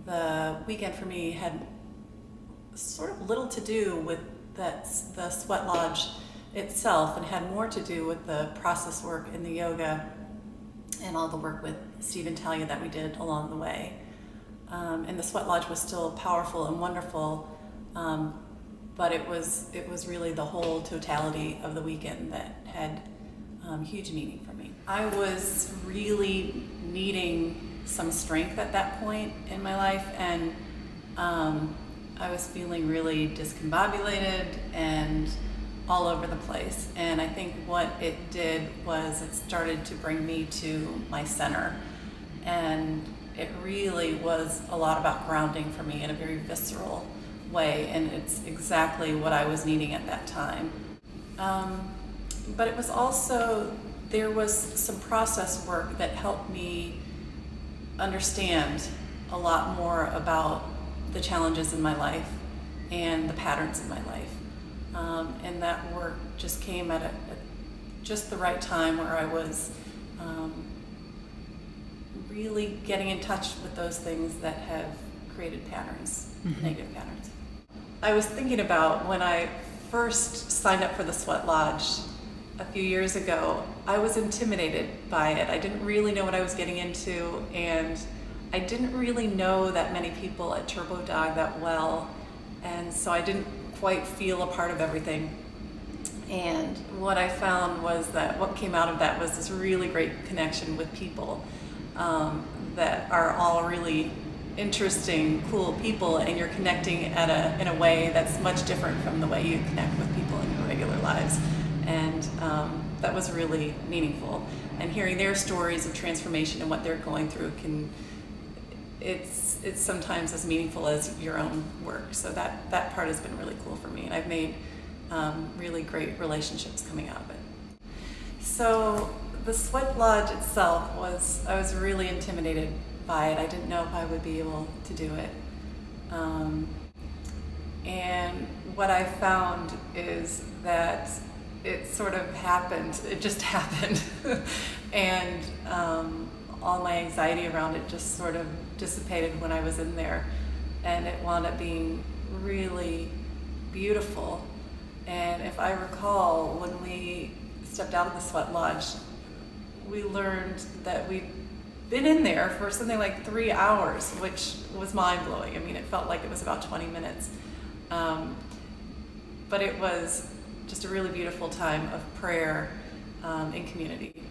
the weekend for me had sort of little to do with the Sweatlodge itself, and had more to do with the process work in the yoga and all the work with Steve and Talia that we did along the way. And the Sweatlodge was still powerful and wonderful, but it was really the whole totality of the weekend that had huge meaning for me. I was really needing some strength at that point in my life, and I was feeling really discombobulated and all over the place. And I think what it did was it started to bring me to my center. And it really was a lot about grounding for me in a very visceral way. And it's exactly what I was needing at that time. But it was also, there was some process work that helped me understand a lot more about the challenges in my life and the patterns in my life. And that work just came at just the right time, where I was really getting in touch with those things that have created patterns, negative patterns. I was thinking about when I first signed up for the Sweatlodge a few years ago, I was intimidated by it. I didn't really know what I was getting into, and I didn't really know that many people at Turbodog that well, and so I didn't quite feel a part of everything. And what I found was that what came out of that was this really great connection with people that are all really interesting, cool people, and you're connecting in a way that's much different from the way you connect with people in your regular lives. And that was really meaningful. And hearing their stories of transformation and what they're going through it's sometimes as meaningful as your own work. So that part has been really cool for me, and I've made really great relationships coming out of it. So the Sweatlodge itself I was really intimidated by it. I didn't know if I would be able to do it. And what I found is that it sort of happened, it just happened. And all my anxiety around it just sort of dissipated when I was in there, and it wound up being really beautiful. And if I recall, when we stepped out of the Sweatlodge, we learned that we'd been in there for something like 3 hours, which was mind-blowing. I mean, it felt like it was about 20 minutes. But it was just a really beautiful time of prayer and community.